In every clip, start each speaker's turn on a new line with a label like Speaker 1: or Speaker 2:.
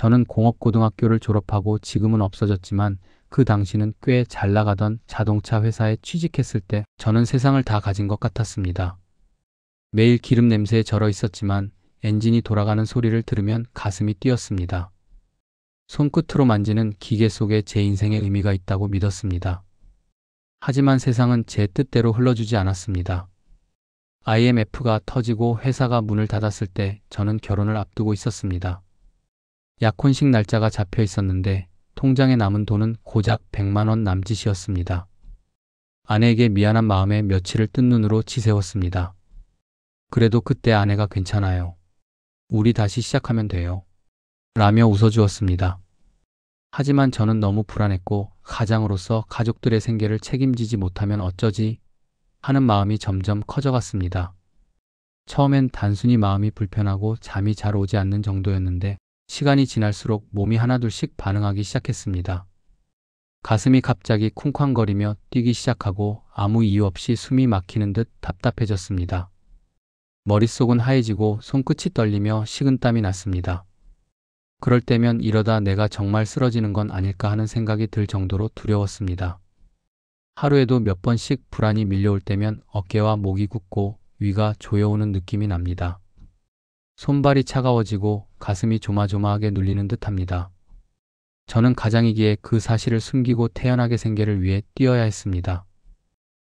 Speaker 1: 저는 공업고등학교를 졸업하고 지금은 없어졌지만 그 당시는 꽤 잘 나가던 자동차 회사에 취직했을 때 저는 세상을 다 가진 것 같았습니다. 매일 기름 냄새에 절어 있었지만 엔진이 돌아가는 소리를 들으면 가슴이 뛰었습니다. 손끝으로 만지는 기계 속에 제 인생의 의미가 있다고 믿었습니다. 하지만 세상은 제 뜻대로 흘러주지 않았습니다. IMF가 터지고 회사가 문을 닫았을 때 저는 결혼을 앞두고 있었습니다. 약혼식 날짜가 잡혀 있었는데 통장에 남은 돈은 고작 100만 원 남짓이었습니다. 아내에게 미안한 마음에 며칠을 뜬 눈으로 지새웠습니다. 그래도 그때 아내가 괜찮아요. 우리 다시 시작하면 돼요. 라며 웃어주었습니다. 하지만 저는 너무 불안했고 가장으로서 가족들의 생계를 책임지지 못하면 어쩌지 하는 마음이 점점 커져갔습니다. 처음엔 단순히 마음이 불편하고 잠이 잘 오지 않는 정도였는데 시간이 지날수록 몸이 하나둘씩 반응하기 시작했습니다. 가슴이 갑자기 쿵쾅거리며 뛰기 시작하고 아무 이유 없이 숨이 막히는 듯 답답해졌습니다. 머릿속은 하얘지고 손끝이 떨리며 식은땀이 났습니다. 그럴 때면 이러다 내가 정말 쓰러지는 건 아닐까 하는 생각이 들 정도로 두려웠습니다. 하루에도 몇 번씩 불안이 밀려올 때면 어깨와 목이 굳고 위가 조여오는 느낌이 납니다. 손발이 차가워지고 가슴이 조마조마하게 눌리는 듯합니다. 저는 가장이기에 그 사실을 숨기고 태연하게 생계를 위해 뛰어야 했습니다.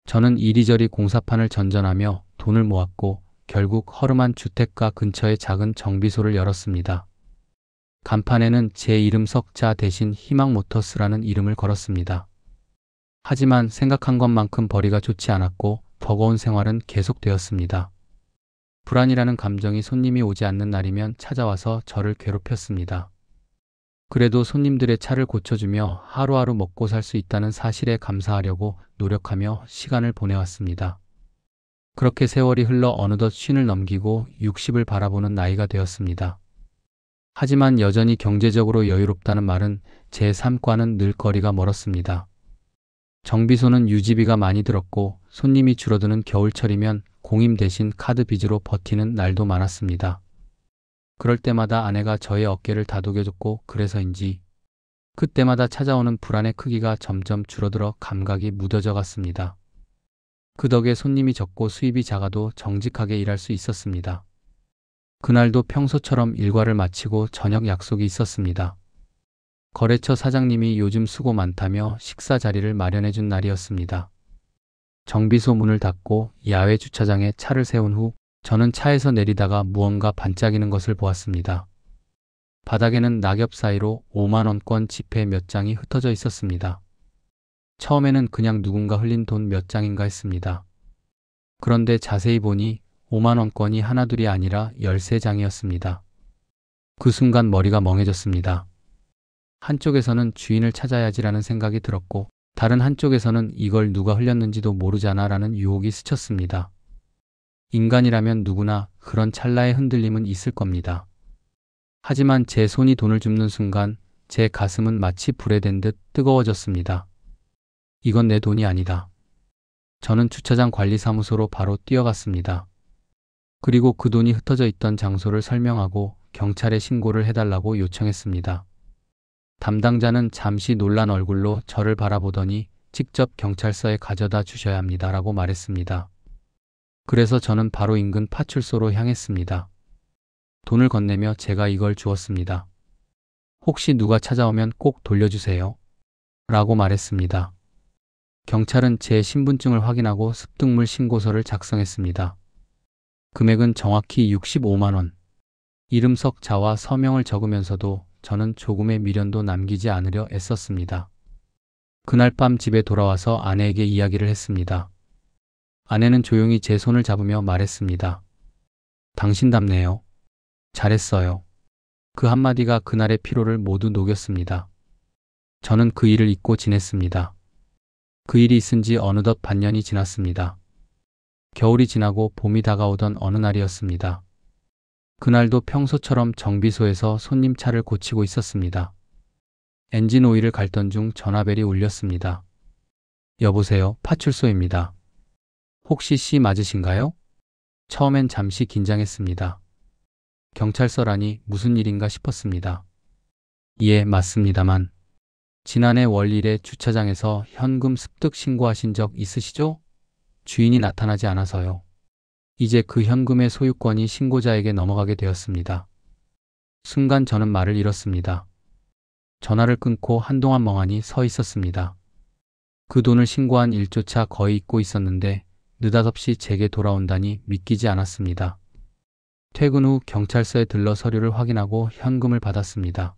Speaker 1: 저는 이리저리 공사판을 전전하며 돈을 모았고 결국 허름한 주택가 근처의 작은 정비소를 열었습니다. 간판에는 제 이름 석자 대신 희망모터스라는 이름을 걸었습니다. 하지만 생각한 것만큼 벌이가 좋지 않았고 버거운 생활은 계속되었습니다. 불안이라는 감정이 손님이 오지 않는 날이면 찾아와서 저를 괴롭혔습니다. 그래도 손님들의 차를 고쳐주며 하루하루 먹고 살 수 있다는 사실에 감사하려고 노력하며 시간을 보내왔습니다. 그렇게 세월이 흘러 어느덧 쉰을 넘기고 60을 바라보는 나이가 되었습니다. 하지만 여전히 경제적으로 여유롭다는 말은 제 삶과는 늘 거리가 멀었습니다. 정비소는 유지비가 많이 들었고 손님이 줄어드는 겨울철이면 공임 대신 카드 빚으로 버티는 날도 많았습니다. 그럴 때마다 아내가 저의 어깨를 다독여줬고 그래서인지 그때마다 찾아오는 불안의 크기가 점점 줄어들어 감각이 무뎌져 갔습니다. 그 덕에 손님이 적고 수입이 작아도 정직하게 일할 수 있었습니다. 그날도 평소처럼 일과를 마치고 저녁 약속이 있었습니다. 거래처 사장님이 요즘 수고 많다며 식사 자리를 마련해 준 날이었습니다. 정비소 문을 닫고 야외 주차장에 차를 세운 후 저는 차에서 내리다가 무언가 반짝이는 것을 보았습니다. 바닥에는 낙엽 사이로 5만 원권 지폐 몇 장이 흩어져 있었습니다. 처음에는 그냥 누군가 흘린 돈 몇 장인가 했습니다. 그런데 자세히 보니 5만 원권이 하나둘이 아니라 13장이었습니다. 그 순간 머리가 멍해졌습니다. 한쪽에서는 주인을 찾아야지라는 생각이 들었고 다른 한쪽에서는 이걸 누가 흘렸는지도 모르잖아라는 유혹이 스쳤습니다. 인간이라면 누구나 그런 찰나의 흔들림은 있을 겁니다. 하지만 제 손이 돈을 줍는 순간 제 가슴은 마치 불에 댄 듯 뜨거워졌습니다. 이건 내 돈이 아니다. 저는 주차장 관리사무소로 바로 뛰어갔습니다. 그리고 그 돈이 흩어져 있던 장소를 설명하고 경찰에 신고를 해달라고 요청했습니다. 담당자는 잠시 놀란 얼굴로 저를 바라보더니 직접 경찰서에 가져다 주셔야 합니다라고 말했습니다. 그래서 저는 바로 인근 파출소로 향했습니다. 돈을 건네며 제가 이걸 주었습니다. 혹시 누가 찾아오면 꼭 돌려주세요. 라고 말했습니다. 경찰은 제 신분증을 확인하고 습득물 신고서를 작성했습니다. 금액은 정확히 65만 원. 이름 석자와 서명을 적으면서도 저는 조금의 미련도 남기지 않으려 애썼습니다. 그날 밤 집에 돌아와서 아내에게 이야기를 했습니다. 아내는 조용히 제 손을 잡으며 말했습니다. 당신답네요. 잘했어요. 그 한마디가 그날의 피로를 모두 녹였습니다. 저는 그 일을 잊고 지냈습니다. 그 일이 있은 지 어느덧 반년이 지났습니다. 겨울이 지나고 봄이 다가오던 어느 날이었습니다. 그날도 평소처럼 정비소에서 손님 차를 고치고 있었습니다. 엔진 오일을 갈던 중 전화벨이 울렸습니다. 여보세요, 파출소입니다. 혹시 씨 맞으신가요? 처음엔 잠시 긴장했습니다. 경찰서라니 무슨 일인가 싶었습니다. 예, 맞습니다만. 지난해 월 1회 주차장에서 현금 습득 신고하신 적 있으시죠? 주인이 나타나지 않아서요. 이제 그 현금의 소유권이 신고자에게 넘어가게 되었습니다. 순간 저는 말을 잃었습니다. 전화를 끊고 한동안 멍하니 서 있었습니다. 그 돈을 신고한 일조차 거의 잊고 있었는데 느닷없이 제게 돌아온다니 믿기지 않았습니다. 퇴근 후 경찰서에 들러 서류를 확인하고 현금을 받았습니다.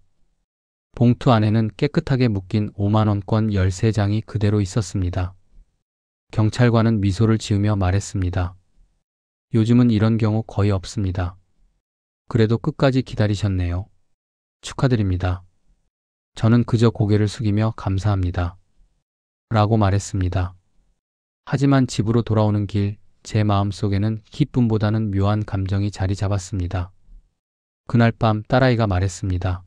Speaker 1: 봉투 안에는 깨끗하게 묶인 5만원권 13장이 그대로 있었습니다. 경찰관은 미소를 지으며 말했습니다. 요즘은 이런 경우 거의 없습니다. 그래도 끝까지 기다리셨네요. 축하드립니다. 저는 그저 고개를 숙이며 감사합니다. 라고 말했습니다. 하지만 집으로 돌아오는 길, 제 마음속에는 기쁨보다는 묘한 감정이 자리 잡았습니다. 그날 밤 딸아이가 말했습니다.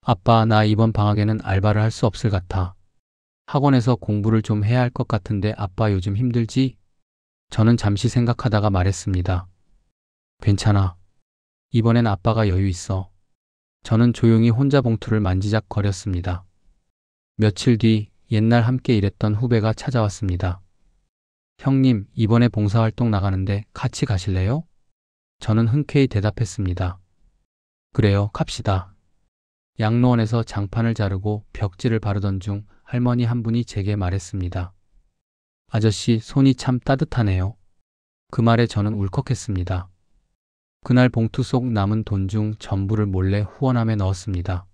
Speaker 1: 아빠, 나 이번 방학에는 알바를 할 수 없을 같아. 학원에서 공부를 좀 해야 할 것 같은데 아빠 요즘 힘들지? 저는 잠시 생각하다가 말했습니다. 괜찮아. 이번엔 아빠가 여유 있어. 저는 조용히 혼자 봉투를 만지작거렸습니다. 며칠 뒤 옛날 함께 일했던 후배가 찾아왔습니다. 형님, 이번에 봉사활동 나가는데 같이 가실래요? 저는 흔쾌히 대답했습니다. 그래요, 갑시다. 양로원에서 장판을 자르고 벽지를 바르던 중 할머니 한 분이 제게 말했습니다. 아저씨, 손이 참 따뜻하네요. 그 말에 저는 울컥했습니다. 그날 봉투 속 남은 돈 중 전부를 몰래 후원함에 넣었습니다.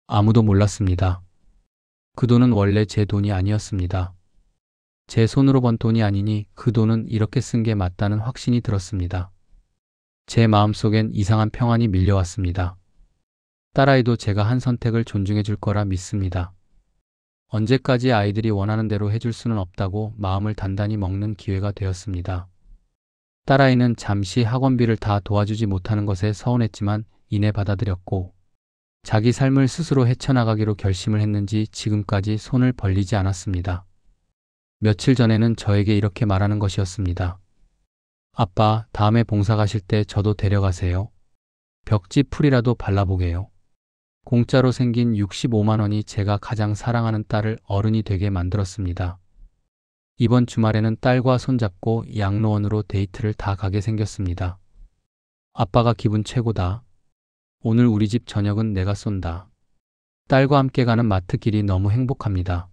Speaker 1: 아무도 몰랐습니다. 그 돈은 원래 제 돈이 아니었습니다. 제 손으로 번 돈이 아니니 그 돈은 이렇게 쓴 게 맞다는 확신이 들었습니다. 제 마음속엔 이상한 평안이 밀려왔습니다. 딸아이도 제가 한 선택을 존중해 줄 거라 믿습니다. 언제까지 아이들이 원하는 대로 해줄 수는 없다고 마음을 단단히 먹는 기회가 되었습니다. 딸아이는 잠시 학원비를 다 도와주지 못하는 것에 서운했지만 이내 받아들였고 자기 삶을 스스로 헤쳐나가기로 결심을 했는지 지금까지 손을 벌리지 않았습니다. 며칠 전에는 저에게 이렇게 말하는 것이었습니다. 아빠, 다음에 봉사 가실 때 저도 데려가세요. 벽지 풀이라도 발라보게요. 공짜로 생긴 65만 원이 제가 가장 사랑하는 딸을 어른이 되게 만들었습니다. 이번 주말에는 딸과 손잡고 양로원으로 데이트를 다 가게 생겼습니다. 아빠가 기분 최고다. 오늘 우리 집 저녁은 내가 쏜다. 딸과 함께 가는 마트 길이 너무 행복합니다.